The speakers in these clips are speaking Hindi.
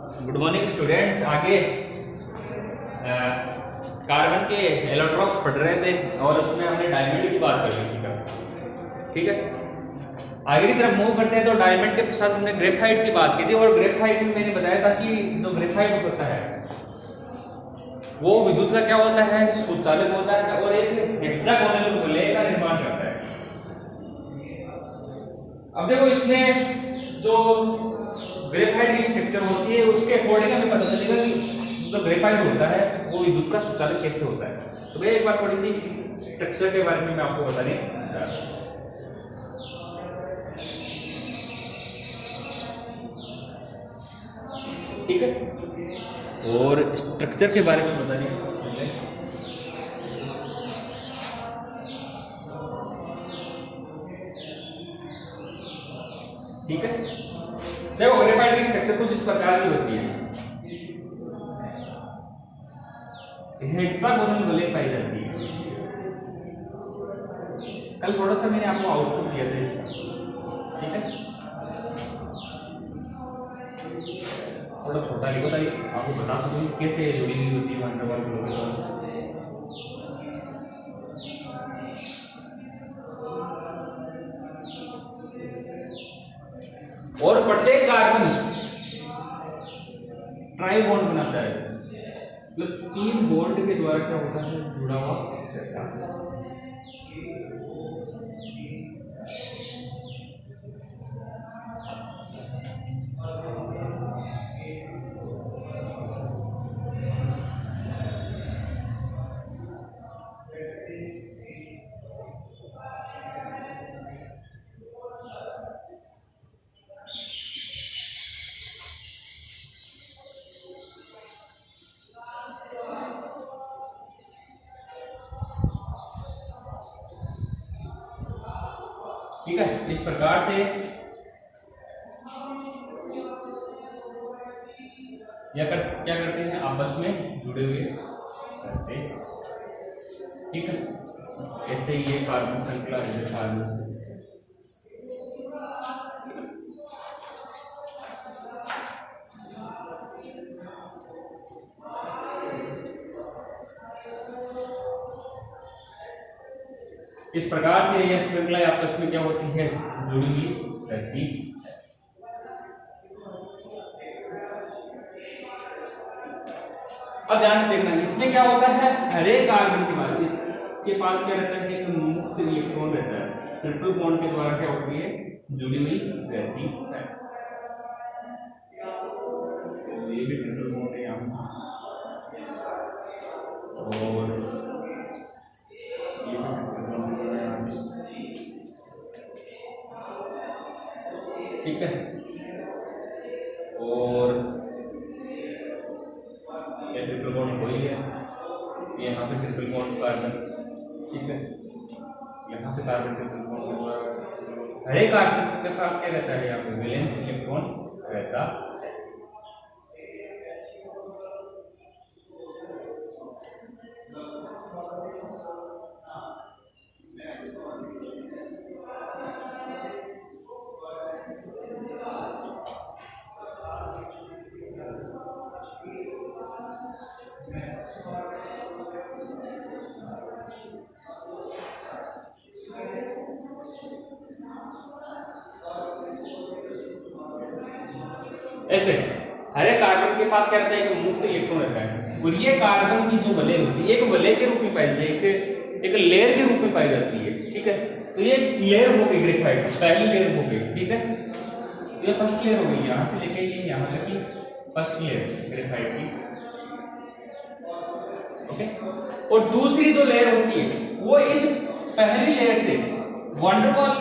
Good morning students. आगे कार्बन के एलोट्रॉप्स पढ़ रहे थे और उसमें हमने डायमंड की बात कर ली थी। ठीक है, आगे की तरफ मूव करते हैं तो डायमंड के साथ हमने ग्रेफाइट की बात की थी और ग्रेफाइट में मैंने बताया था कि जो ग्रेफाइट होता है वो विद्युत का क्या होता है, सुचालक होता है और एक हेक्सागोनल गोले का निर्माण करता है। अब देखो इसमें जो ग्रेफाइट की स्ट्रक्चर होती है उसके अकॉर्डिंग हमें पता चलेगा कि जो ग्रेफाइट होता है वो विद्युत का सुचालक कैसे होता है। तो मैं एक बार थोड़ी सी स्ट्रक्चर के बारे में मैं आपको बताने जा रहा हूं। ठीक है, और स्ट्रक्चर के बारे में बताने ठीक है। देखो ग्रेफाइट की स्ट्रक्चर कुछ इस प्रकार की होती है, हेक्सागोनल गोले पाई जाती है। कल थोड़ा सा मैंने आपको आउटपुट दिया था इसका, ठीक है, थोड़ा छोटा लिखो ताकि आपको बता सकूं कैसे जुड़ी हुई होती है वनडरवाल ग्लोब के साथ। और प्रत्येक कार्बन ट्राई बॉन्ड बनाता है, मतलब 3 बॉन्ड के द्वारा क्या होता है, जुड़ा हुआ रहता है। ठीक है, इस प्रकार से क्या करते हैं, आपस में जुड़े हुए रहते हैं। ठीक है, ऐसे ही ये कार्बन श्रृंखला कार्बन इस प्रकार से यह श्रृंखला आपस में क्या होती है, जुड़ी हुई रहती है। अब ध्यान से देखना, इसमें क्या होता है, हर एक कार्बन के बाद इसके पास क्या रहता है, एक मुक्त इलेक्ट्रॉन रहता है, ट्रिपल बॉन्ड के द्वारा क्या होती है, जुड़ी हुई रहती है। तो ये भी ट्रिपल बॉन्ड है यहाँ, और ये भी ट्रिपल बॉन्ड है यहाँ, ठीक है। और ये ट्रिपल बॉन्ड वही है, यहाँ पे ट्रिपल बॉन्ड कार्बन, ठीक है, यहाँ पे कार्बन ट्रिपल बॉन्ड के द्वारा हर एक कार्बन के पास क्या रहता है, यहाँ पे वैलेंस इलेक्ट्रॉन रहता है। ऐसे हर एक कार्बन के पास क्या रहता है, कि मुक्त इलेक्ट्रॉन रहता है, और ये कार्बन की जो वलय होती है एक वलय के रूप में पाई जाती है, एक लेयर के रूप में पाई जाती है। ठीक है, तो ये लेयर हो गई ग्रेफाइट, पहली लेयर हो गई। ठीक है, तो ये फर्स्ट लेयर हो गई, यहाँ से लेके ये यहाँ तक की फर्स्ट लेयर ग्रेफाइट की। ओके, और दूसरी जो लेयर होती है वो इस पहली लेयर से वंडरवॉल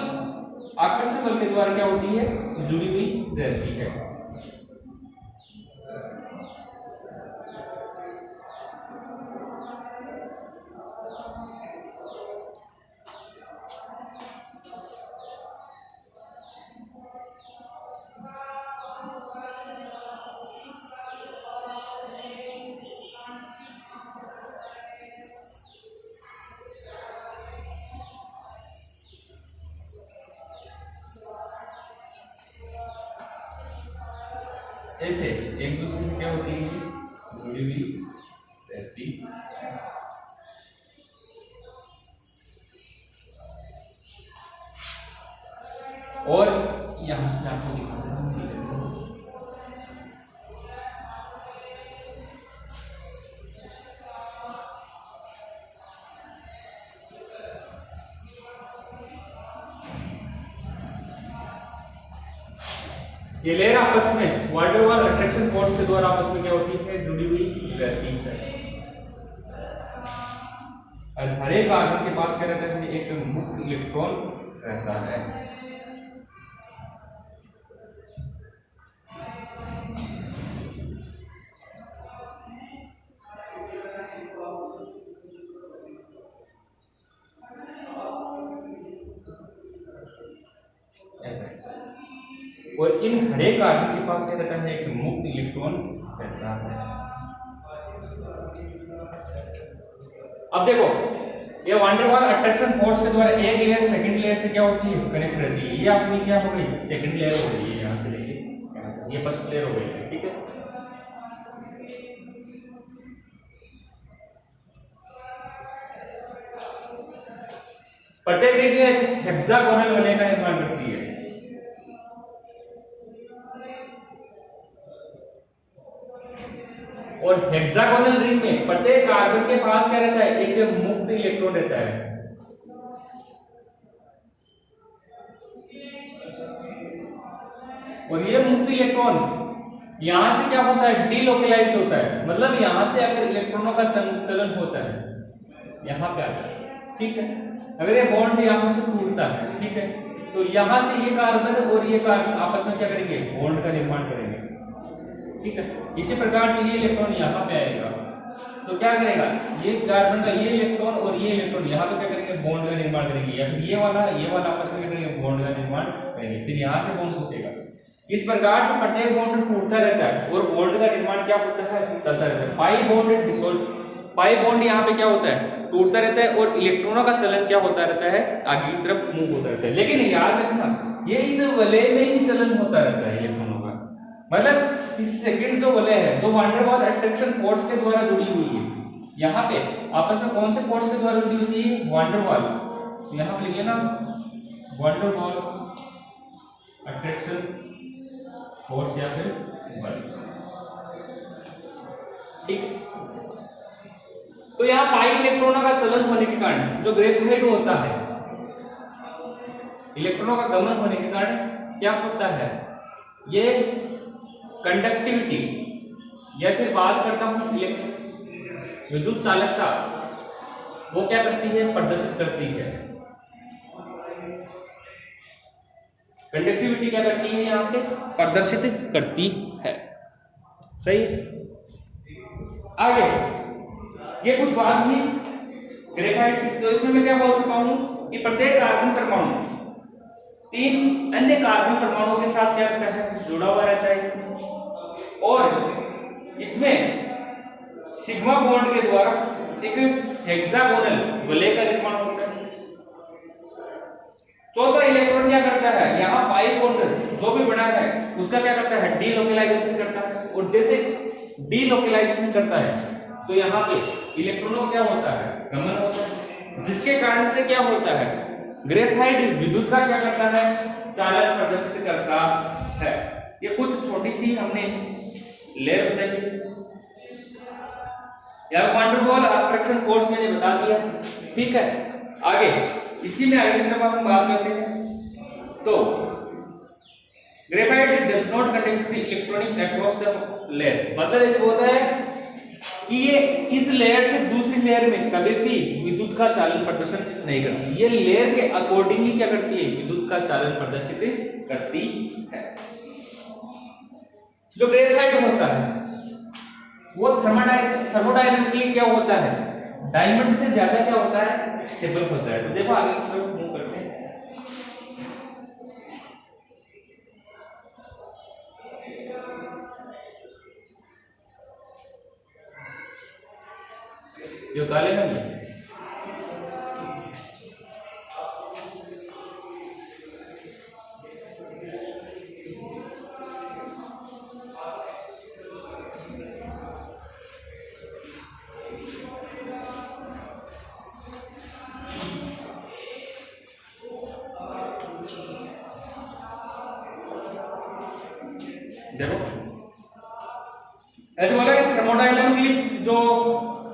आकर्षण बल के द्वारा क्या होती है, जुड़ी हुई रहती है। ऐसे एक दूसरे से क्या होती है, जुड़ी हुई रहती है। और यहां से आपको दिखाता हूं, ये लेयर आपस में वान डेर वाल अट्रैक्शन फोर्स के द्वारा आपस में क्या होती है, जुड़ी हुई रहती है। और हर एक कार्बन के पास क्या रहता है, एक मुक्त इलेक्ट्रॉन रहता है। और इन हर एक कार्बन के पास क्या रहता है, एक मुक्त इलेक्ट्रॉन रहता है। अब देखो, ये वान डेर वाल अट्रैक्शन फोर्स के द्वारा एक लेयर सेकंड लेयर से क्या होती है, कनेक्ट रहती है। ये अपनी क्या हो गई, सेकंड लेयर हो गई है, यहां से लेके ये फर्स्ट लेयर हो गई है, ठीक है। प्रत्येक रिंग एक हेक्सागोनल वलय का निर्माण करती है। और हेक्सागोनल रिंग में प्रत्येक कार्बन के पास क्या रहता है, एक मुक्त इलेक्ट्रॉन रहता है। और ये मुक्त इलेक्ट्रॉन यहां से क्या होता है, डीलोकलाइज्ड होता है। मतलब यहां से अगर इलेक्ट्रॉनों का चलन होता है, यहां पे आता है, ठीक है। अगर ये बॉन्ड यहां से टूटता है, ठीक है, तो यहां से ये कार्बन और ये कार्बन आपस में क्या करेंगे, बॉन्ड का निर्माण करेंगे, ठीक है। इसी प्रकार से ये इलेक्ट्रॉन यहाँ पे आएगा, तो क्या करेगा, ये कार्बन का ये इलेक्ट्रॉन और ये इलेक्ट्रॉन यहाँ पे क्या करेंगे, बॉन्ड का निर्माण करेंगे। या फिर ये वाला आपस में क्या करेंगे, बॉन्ड का निर्माण करेंगे। फिर यहाँ से बॉन्ड टूटेगा। इस प्रकार से प्रत्येक बॉन्ड टूटता रहता है और बॉन्ड का निर्माण क्या होता है, चलता रहता है। Pi bond dissolve, pi bond यहाँ पे क्या होता है, टूटता रहता है और इलेक्ट्रॉनों का चलन क्या होता रहता है, आगे की तरफ मूव होता रहता है। लेकिन याद रखना, ये इस वलय में ही चलन होता रहता है इलेक्ट्रॉनों का। मतलब इस सेकंड जो वलय है, जो वान डेर वाल अट्रैक्शन फोर्स के द्वारा जुड़ी हुई है, यहाँ पे आपस में कौन से फोर्स के द्वारा जुड़ी हुई है, वान डेर वाल। यहाँ पे लिख लेना, वान डेर वाल अट्रैक्शन फोर्स या फिर बल, ठीक। तो यहाँ पाई इलेक्ट्रॉनों का चलन होने के कारण जो ग्रेफाइट होता है, इलेक्ट्रॉनों का गमन होने के कारण क्या होता है, ये कंडक्टिविटी या फिर बात करता हूं विद्युत चालकता, वो क्या करती है, प्रदर्शित करती है। कंडक्टिविटी क्या करती है, यहाँ पे प्रदर्शित करती है, सही। आगे ये कुछ बात ही ग्रेफाइट की, तो इसमें मैं क्या बोल सकता हूं कि प्रत्येक कार्बन परमाणु 3 अन्य कार्बन परमाणुओं के साथ क्या रहता है, जुड़ा हुआ रहता है इसमें। और इसमें सिग्मा बॉन्ड के द्वारा एक हेक्सागोनल वलय का निर्माण होता है। चौथा इलेक्ट्रॉन क्या करता है, यहाँ पाई बॉन्ड जो भी बना है उसका क्या करता है, डीलोकलाइजेशन करता है। और जैसे डीलोकलाइजेशन करता है तो यहाँ पे इलेक्ट्रॉनों क्या होता है, गमन होता है, जिसके कारण से क्या होता है, ग्रेफाइट विद्युत का क्या करता है, चालन प्रदर्शित करता है। ये कुछ छोटी सी हमने लेयर बताई। यार वान डेर वाल अट्रैक्शन फोर्स मैंने बता दिया, ठीक है। आगे इसी में आगे की तरफ हम बात करते हैं। तो graphite does not conduct electronic across the layer, मतलब ऐसे बोलता है कि ये इस लेयर से दूसरी लेयर में कभी भी विद्युत का चालन प्रदर्शित नहीं करती। ये लेयर के अकॉर्डिंग ही क्या करती है, विद्युत का चालन प्रदर्शित करती है। जो ग्रेफाइट होता है वो थर्मोडायनामिकली क्या होता है, डायमंड से ज्यादा क्या होता है, स्टेबल होता है। तो देखो आगे की तरफ मूव करते हैं। ये उतारे ना ये, देखो ऐसे बोला कि थर्मोडायनामिकली जो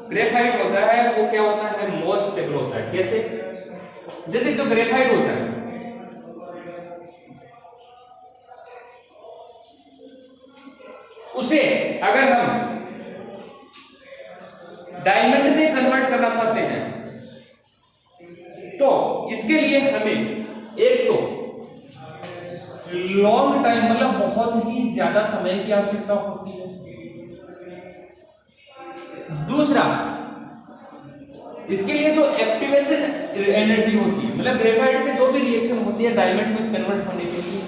ग्रेफाइट होता है वो क्या होता है, मोस्ट स्टेबल होता है। कैसे? जैसे जो ग्रेफाइट होता है उसे अगर हम डायमंड में कन्वर्ट करना चाहते हैं तो इसके लिए हमें एक तो लॉन्ग टाइम मतलब बहुत ही ज्यादा समय की आवश्यकता होती है। दूसरा, इसके लिए जो एक्टिवेशन एनर्जी होती है, मतलब ग्रेफाइट में जो भी रिएक्शन होती है डायमंड में कन्वर्ट होने के लिए,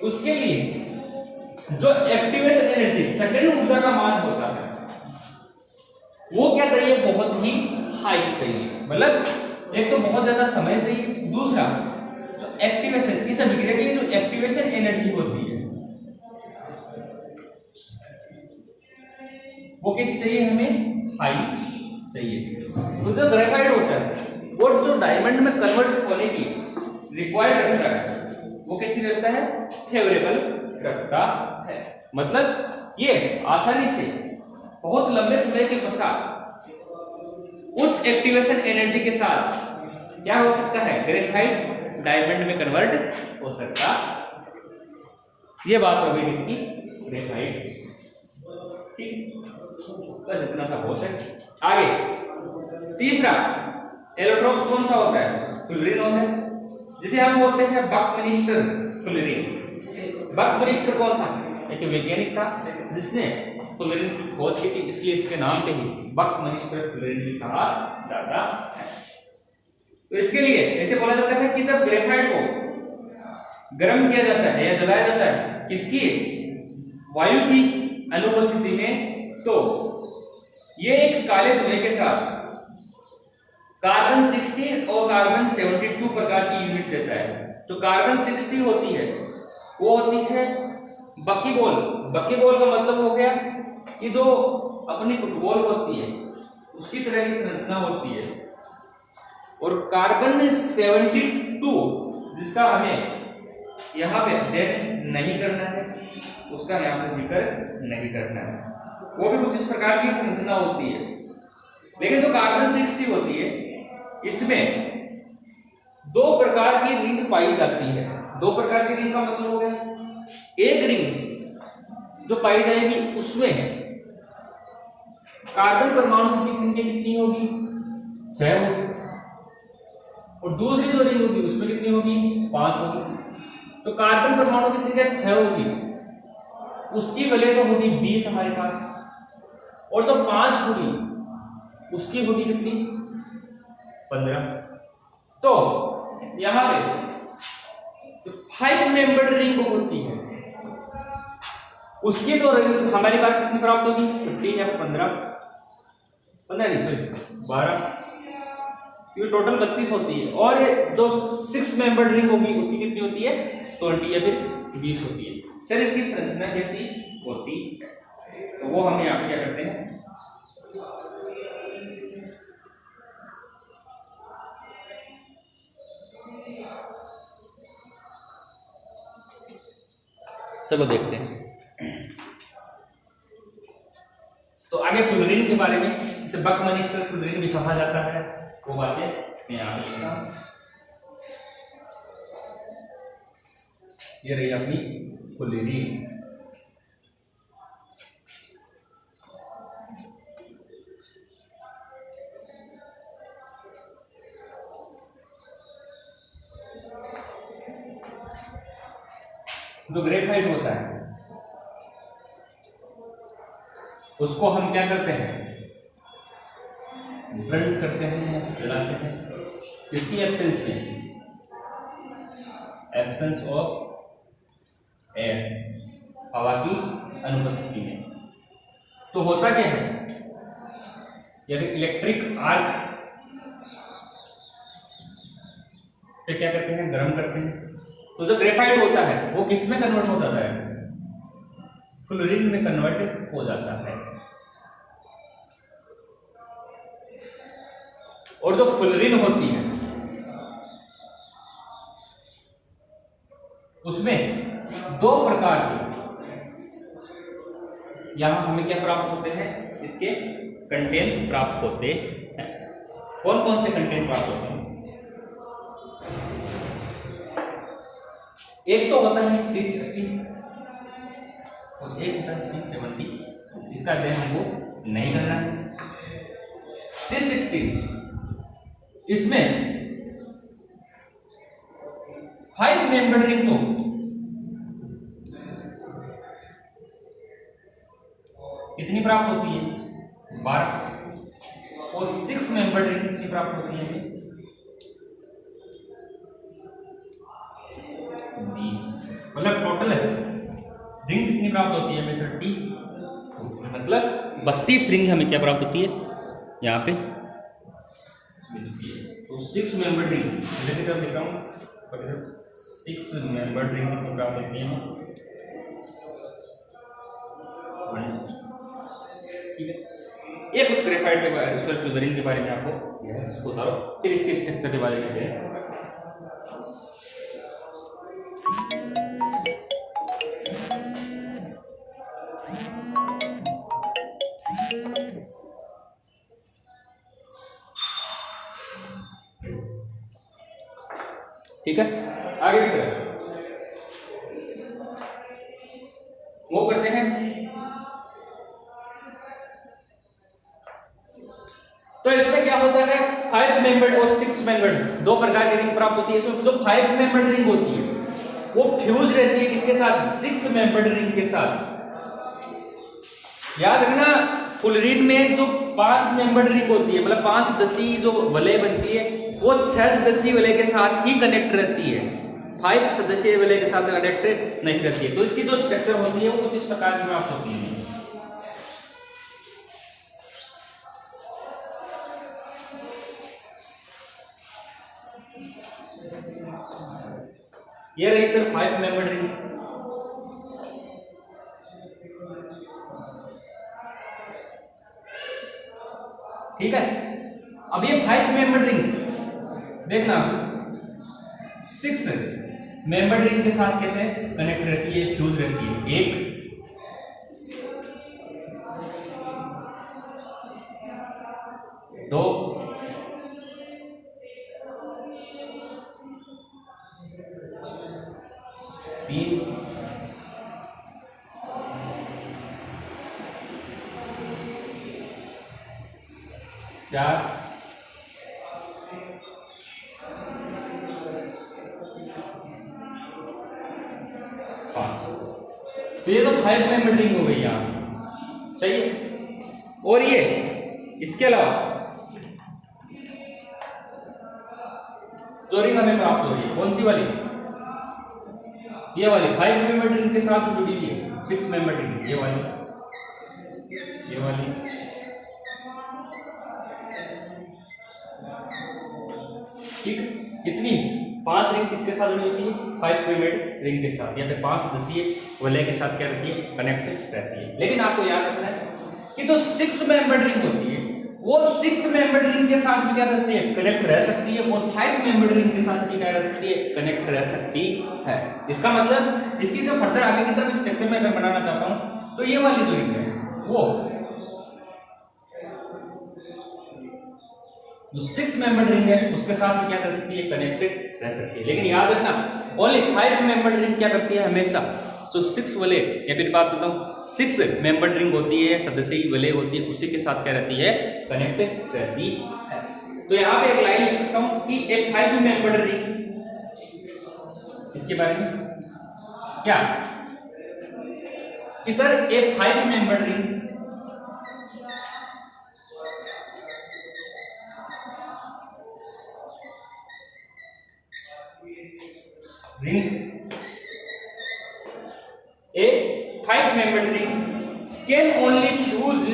उसके लिए जो एक्टिवेशन एनर्जी सेकेंड ऊर्जा का मान होता है वो क्या चाहिए, बहुत ही हाई चाहिए। मतलब एक तो बहुत ज्यादा समय चाहिए, दूसरा जो एक्टिवेशन इस अभिक्रिया के लिए जो एक्टिवेशन एनर्जी होती है वो कैसी चाहिए, हमें हाई चाहिए। तो जो ग्रेफाइट होता है और जो डायमंड में कन्वर्ट होने की रिक्वायर्ड रखता है वो कैसी रखता है, फेवरेबल रखता है। मतलब ये आसानी से बहुत लंबे समय के पश्चात उच्च एक्टिवेशन एनर्जी के साथ क्या हो सकता है, ग्रेफाइट डायमंड में कन्वर्ट हो सकता। ये बात हो गई इसकी ग्रेफाइट। ठीक, बस इतना सा बहुत है। आगे तीसरा एलोट्रोप्स कौन सा होता है, फुलरिन होता है, जिसे हम बोलते हैं बकमिनिस्टर फुलरिन। बकमिनिस्टर कौन था, एक वैज्ञानिक था जिसने फुलरिन की खोज की थी, इसलिए इसके नाम पे ही बकमिनिस्टर फुलरिन भी कहा जाता है। तो इसके लिए ऐसे बोला जाता है कि जब ग्रेफाइट को गर्म किया जाता है या जलाया जाता है किसकी, वायु की अनुपस्थिति में, तो ये एक काले धुएं के साथ कार्बन 16 और कार्बन 72 प्रकार की यूनिट देता है। जो कार्बन 60 होती है वो होती है बकीबॉल। बकीबॉल का मतलब हो गया कि जो अपनी फुटबॉल होती है उसकी तरह की संरचना होती है, और कार्बन 72 जिसका हमें यहाँ पे अध्ययन नहीं करना है, उसका यहाँ पे जिक्र नहीं करना है, वो भी कुछ इस प्रकार की संरचना होती है। लेकिन जो कार्बन 60 होती है इसमें दो प्रकार की रिंग पाई जाती है। दो प्रकार की रिंग का मतलब हो गया, एक रिंग जो पाई जाएगी उसमें कार्बन परमाणु की संख्या कितनी होगी, 6 होगी, और दूसरी जो रिंग होगी उसमें कितनी होगी, 5 होगी। तो कार्बन परमाणु की संख्या 6 होगी, उसकी वैल्यू तो होगी 20 हमारे पास, और जो 5 होगी उसकी होगी कितनी, 15। तो यहां पे 5 मेंबर्ड रिंग होती है, उसकी तो रिंग हमारे पास कितनी प्राप्त होगी, 15 या 15 नहीं सॉरी 12, ये टोटल 32 होती है। और जो 6 मेंबर्ड रिंग होगी उसकी कितनी होती है, 20 या फिर 20 होती है। सर इसकी संरचना कैसी होती है, तो वो हम यहाँ क्या करते हैं, चलो देखते हैं। तो आगे फुलरिन के बारे में, इसे बकमिनिस्टर फुलरिन भी कहा जाता है, वो बातें मैं यहाँ पे लिखता हूं। ये रही अपनी फुलरिन। जो ग्रेफाइट होता है उसको हम क्या करते हैं, बर्न करते हैं, जलाते हैं, किसकी एब्सेंस में, एब्सेंस ऑफ एयर, हवा की अनुपस्थिति में। तो होता क्या है, जब इलेक्ट्रिक आर्क पे क्या करते हैं, गर्म करते हैं, तो जो ग्रेफाइट होता है वो किस में कन्वर्ट हो जाता है, फुलरिन में कन्वर्ट हो जाता है। और जो फुलरिन होती है उसमें दो प्रकार के यहां हमें क्या प्राप्त होते हैं, इसके कंटेंट प्राप्त होते हैं। कौन कौन से कंटेंट प्राप्त होते हैं? एक तो होता है C60 और एक होता है C70। इसका अध्ययन हमको नहीं करना है। C60 इसमें 5 मेंबर रिंग तो कितनी प्राप्त होती है? 12। और 6 मेंबर रिंग कितनी प्राप्त होती है हमें? 20। मतलब टोटल रिंग कितनी प्राप्त होती है हमें? 30। मतलब 32 रिंग हमें क्या प्राप्त होती है यहाँ पे मिलती है। तो 6 मेंबर रिंग की तरफ लिखा हूँ, 6 मेंबर रिंग कितनी प्राप्त होती है? ठीक है। ये कुछ ग्रेफाइट के बारे में, रिंग के बारे में आपको बता रहा हूँ, फिर इसके स्ट्रक्चर के बारे में है। ठीक है, आगे की तरफ वो करते हैं। तो इसमें क्या होता है, 5 मेंबर्ड और 6 मेंबर्ड दो प्रकार की रिंग प्राप्त होती है। इसमें जो 5 मेंबर्ड रिंग होती है वो फ्यूज रहती है किसके साथ? 6 मेंबर्ड रिंग के साथ। याद रखना, फुल रिंग में जो 5 मेंबर्ड रिंग होती है, मतलब 5 सदस्यीय जो वलय बनती है, वो 6 सदस्यीय वलय के साथ ही कनेक्ट रहती है, 5 सदस्यीय वलय के साथ कनेक्ट नहीं रहती है। तो इसकी जो स्ट्रक्चर होती है वो कुछ इस प्रकार की प्राप्त होती है। ये रही सर 5 मेंबर रिंग। ठीक है, अब ये 5 मेंबर रिंग देखना, 6 मेंबर रिंग के साथ कैसे कनेक्ट रहती है, फ्यूज रहती है। 1 2 3 4 5। तो ये तो 5 मेंबर रिंग हो गई यहाँ, सही है। और ये इसके अलावा जो रिंग हमें प्राप्त हो रही है, कौन सी वाली? ये वाली 5 मेंबर रिंग के साथ जुड़ी हुई है 6 मेंबर रिंग, ये वाली ठीक। कितनी? 5 रिंग किसके साथ जुड़ी होती है? 5 मेंबर रिंग के साथ, या फिर 5 सदस्यीय वलय के साथ क्या रहती है? कनेक्ट रहती है। लेकिन आपको याद रखना है कि जो 6 मेंबर रिंग होती है वो 6 मेंबर रिंग के साथ भी क्या रहती है? कनेक्ट रह सकती है, और 5 मेंबर रिंग के साथ भी क्या रह सकती है? कनेक्ट रह सकती है। इसका मतलब इसकी जो फर्दर आगे की तरफ स्ट्रक्चर में अगर बनाना चाहता हूं तो ये वाली जो रिंग है वो जो 6 मेंबर रिंग है उसके साथ भी क्या कर सकती है? कनेक्टेड रह सकती है। लेकिन याद रखना, ओनली 5 मेंबर रिंग क्या करती है हमेशा? जो 6 वलय, या फिर बात करता हूं 6 मेंबर रिंग होती है, सदस्यीय वलय होती है, उसी के साथ क्या रहती है? कनेक्टेड रहती है। तो यहां पे एक लाइन लिख सकता हूं कि एक 5 मेंबर रिंग, इसके बारे में क्या कि सर एक 5 member ring a 5 membered ring can only fuse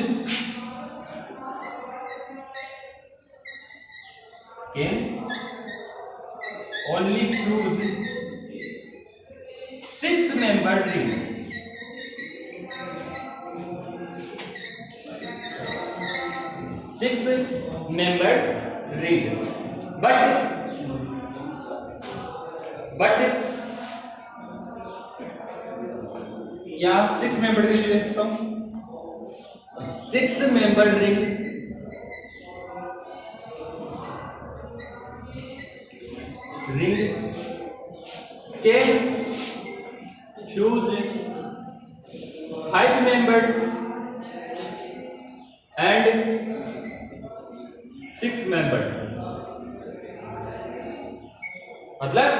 six membered ring. 6 membered ring, but या 6 मेंबर रिंग ले सकता हूं, 6 मेंबर रिंग के ह्यूज 5 मेंबर्ड एंड 6 मेंबर्ड। मतलब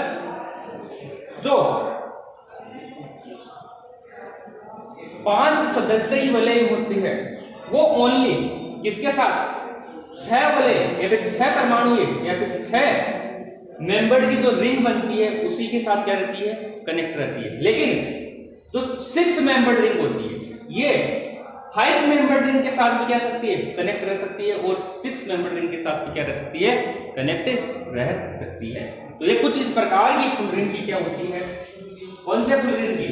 जो 5 सदस्य वलय होती है वो ओनली किसके साथ, 6 वलय या फिर 6 परमाणु या फिर 6 मेंबर की जो रिंग बनती है उसी के साथ क्या रहती है, कनेक्ट रहती है। लेकिन जो 6 मेंबर रिंग होती है ये 5 मेंबर रिंग के साथ भी क्या सकती है, कनेक्ट रह सकती है, और 6 मेंबर रिंग के साथ भी क्या रह सकती है, कनेक्ट रह सकती है। तो ये कुछ इस प्रकार की फुल रिंग की क्या होती है, कौन से फुल रिंग की,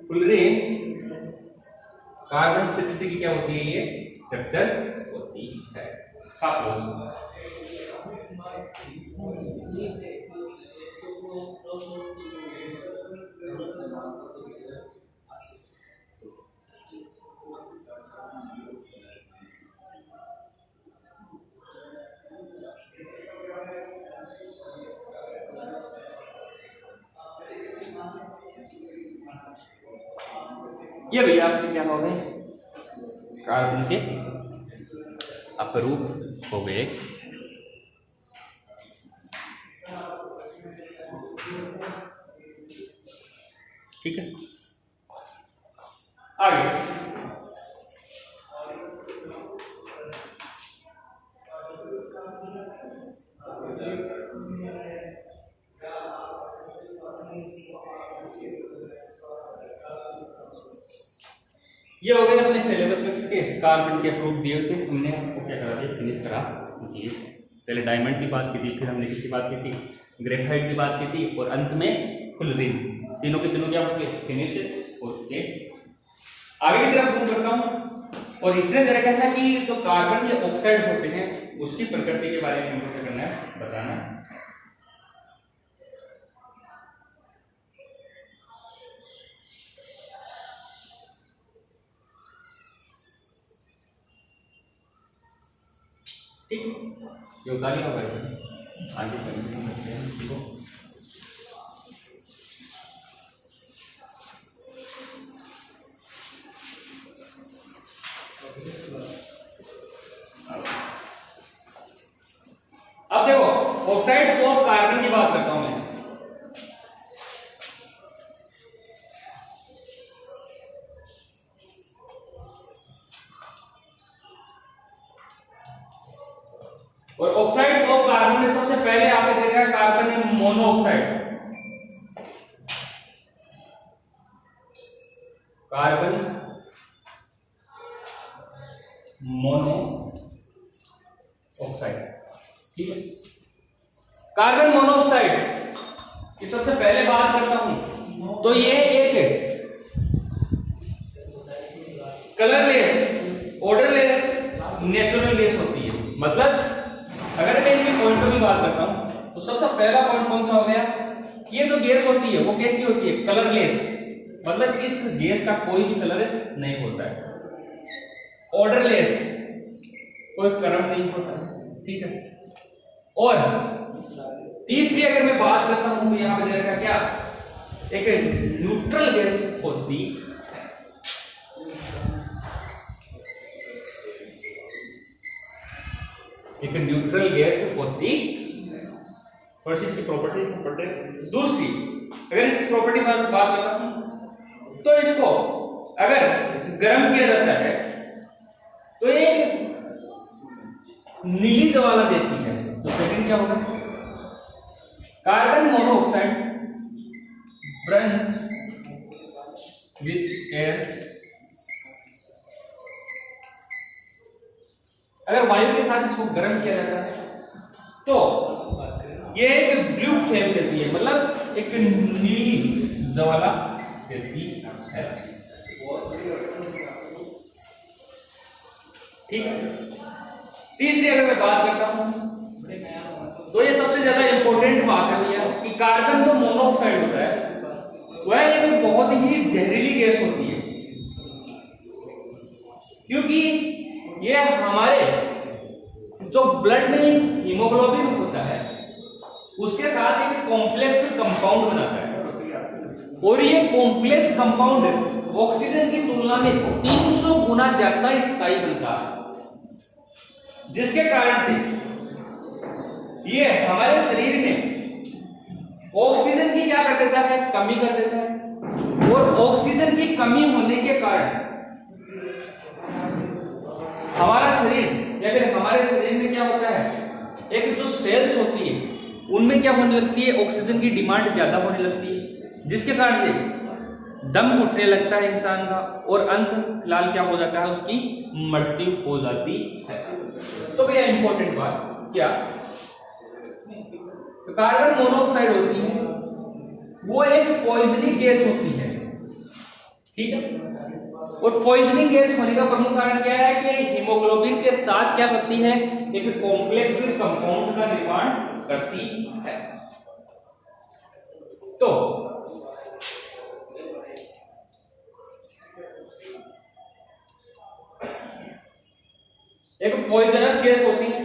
फुल रिंग कार्बन 60 की क्या होती है, ये स्ट्रक्चर होती है। ये भैया आपके क्या हो गए, कार्बन के अपरूप हो गए। ठीक है, आगे ये हो गए अपने सिलेबस में किसके, कार्बन के प्रूफ दिए थे, हमने आपको क्या करा दिया, फिनिश करा दिए। पहले डायमंड की बात की थी, फिर हमने किसकी बात की थी, ग्रेफाइट की बात की थी, और अंत में फुल रिंग। तीनों के तीनों क्या हो गए, फिनिश हो चुके। आगे की तरफ मूव करता हूँ, और इसने जरा क्या था कि जो कार्बन के ऑक्साइड होते हैं उसकी प्रकृति के बारे में हमको क्या करना है, बताना है। ठीक, ये उतारी होगा, आगे कंटिन्यू करते हैं इसको। अब देखो ऑक्साइड्स ऑफ कार्बन की बात करता हूं मैं। और ऑक्साइड्स ऑफ कार्बन में सबसे पहले आपने देखा है कार्बन है मोनोऑक्साइड, कार्बन मोनोऑक्साइड। ठीक है, कार्बन मोनोऑक्साइड की सबसे पहले बात करता हूं तो ये एक कलरलेस, ऑर्डरलेस, नेचुरल गैस होती है। मतलब अगर मैं इसकी पॉइंट की बात करता हूं तो सबसे पहला पॉइंट कौन सा हो गया, ये जो गैस होती है वो कैसी होती है, कलरलेस। मतलब इस गैस का कोई भी कलर नहीं होता है। ऑर्डरलेस, कोई क्रम नहीं होता। ठीक है, और तीसरी अगर मैं बात करता हूं तो यहां पे देखा क्या, एक न्यूट्रल गैस होती है। एक न्यूट्रल गैस होती, फर्स्ट इसकी प्रॉपर्टीज पढ़ते हैं। दूसरी अगर इसकी प्रॉपर्टी बात करता हूं तो इसको अगर गर्म किया जाता है तो एक नीली ज्वाला देती है। तो सेकंड क्या होगा, carbon monoxide Burns with air. अगर वायु के साथ इसको गर्म किया जाता है तो ये एक ब्लू फ्लेम देती है, मतलब एक नीली ज्वाला देती है। ठीक है, तीसरी अगर मैं बात करता हूं तो ये सबसे ज्यादा इंपॉर्टेंट बात है भैया कि कार्बन जो मोनोऑक्साइड होता है वह एक बहुत ही जहरीली गैस होती है, क्योंकि ये हमारे जो ब्लड में हीमोग्लोबिन होता है उसके साथ एक कॉम्प्लेक्स कंपाउंड बनाता है, और ये कॉम्प्लेक्स कंपाउंड ऑक्सीजन की तुलना में 300 गुना ज्यादा स्थायी बनता है, जिसके कारण से ये हमारे शरीर में ऑक्सीजन की क्या कर देता है, कमी कर देता है। और ऑक्सीजन की कमी होने के कारण हमारा शरीर या फिर हमारे शरीर में क्या होता है, एक जो सेल्स होती है उनमें क्या होने लगती है, ऑक्सीजन की डिमांड ज्यादा होने लगती है, जिसके कारण से दम घुटने लगता है इंसान का, और अंत फिलहाल क्या हो जाता है, उसकी मृत्यु हो जाती है। तो भैया इंपॉर्टेंट बात क्या, तो कार्बन मोनोऑक्साइड होती है वो एक पॉइजनिंग गैस होती है, ठीक है। और पॉइजनिंग गैस होने का प्रमुख कारण क्या है कि हीमोग्लोबिन के साथ क्या करती है, एक कॉम्प्लेक्स कंपाउंड का निर्माण करती है। तो एक पॉइजनस गैस होती है,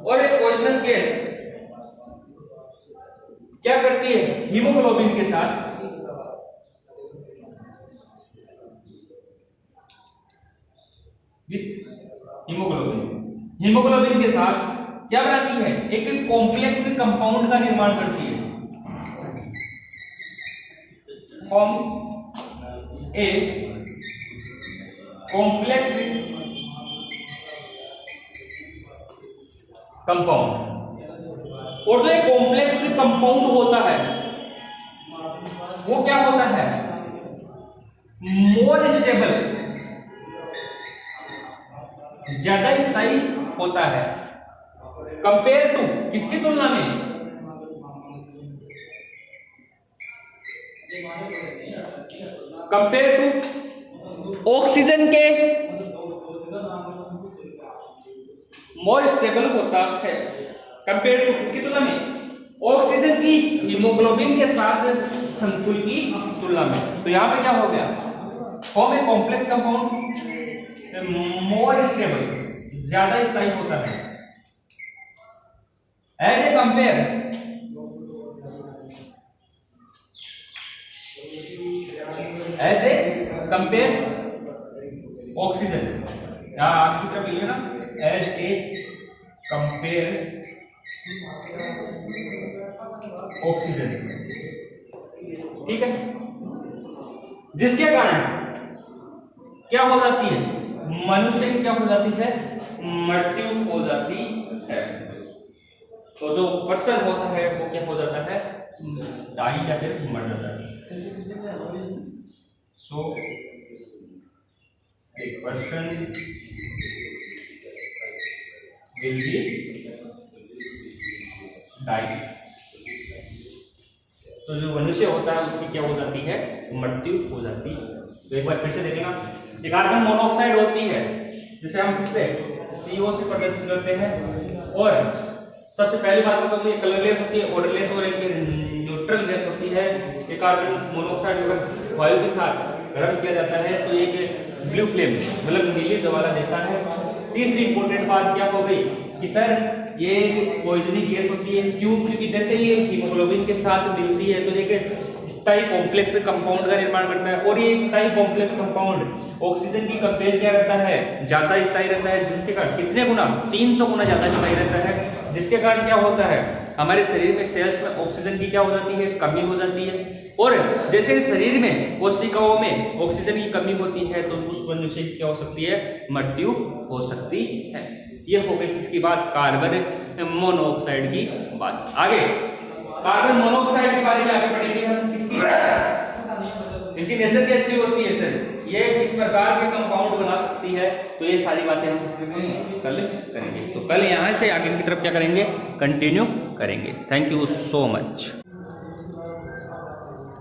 और एक पॉइजनस गैस क्या करती है, हीमोग्लोबिन के साथ हीमोग्लोबिन के साथ क्या बनाती है, एक कॉम्प्लेक्स कंपाउंड का निर्माण करती है, फॉर्म ए कॉम्प्लेक्स कंपाउंड। और जो एक कॉम्प्लेक्स कंपाउंड होता है वो क्या होता है, मोर स्टेबल, ज्यादा स्थायी होता है, कंपेयर टू किसकी तुलना में, कंपेयर टू ऑक्सीजन के मोर स्टेबल होता है, कंपेयर टू किसकी तुलना में, ऑक्सीजन की हीमोग्लोबिन के साथ संतुल की तुलना में। तो यहां पे क्या हो गया, form a complex compound more stable, ज्यादा स्थायी होता है, एज ए कंपेयर ऑक्सीजन, यहां आपकी तरफ लिखिए ना, एज ए कंपेयर ऑक्सीजन, ठीक है। जिसके कारण क्या हो जाती है, मनुष्य की क्या हो जाती है, मृत्यु हो जाती है। तो जो पर्सन होता है वो क्या हो जाता है, डाई या फिर मर जाता है। सो a person will be die। तो जो मनुष्य होता है उसकी क्या हो जाती है, मृत्यु हो जाती है। तो एक बार फिर से देखेगा, एक कार्बन मोनोऑक्साइड होती है जिसे हम फिर से CO से प्रदर्शित करते हैं, और सबसे पहली बात तो ये कलरलेस होती है, ऑर्डरलेस, और एक न्यूट्रल गैस होती है। ये कार्बन मोनोऑक्साइड अगर वायु के साथ गर्म किया जाता है तो एक ब्लू फ्लेम मतलब नीली ज्वाला देता है। तीसरी इंपॉर्टेंट बात क्या हो गई कि सर ये पॉइजनिंग गैस होती है, क्यों, क्योंकि जैसे ये हीमोग्लोबिन के साथ मिलती है तो एक स्थायी कॉम्प्लेक्स कंपाउंड का निर्माण करता है, और ये स्थायी कॉम्प्लेक्स कंपाउंड ऑक्सीजन की कंपेयर क्या रहता है, ज्यादा स्थायी रहता है, जिसके कारण कितने गुना, 300 गुना ज्यादा स्थायी रहता है, जिसके कारण क्या होता है, हमारे शरीर में सेल्स में ऑक्सीजन की क्या हो जाती है, कमी हो जाती है। और जैसे शरीर में कोशिकाओं में ऑक्सीजन की कमी होती है तो उस मनुष्य की क्या हो सकती है, मृत्यु हो सकती है। ये हो गई किसकी बात, कार्बन मोनोऑक्साइड की बात। आगे कार्बन मोनोऑक्साइड के बारे में आगे पढ़ेंगे हम, इसकी नेचर कैसी होती है सर, ये किस प्रकार के कंपाउंड बना सकती है, तो ये सारी बातें हम कल करेंगे। तो कल यहाँ से आगे की तरफ क्या करेंगे, कंटिन्यू करेंगे। Thank you so much.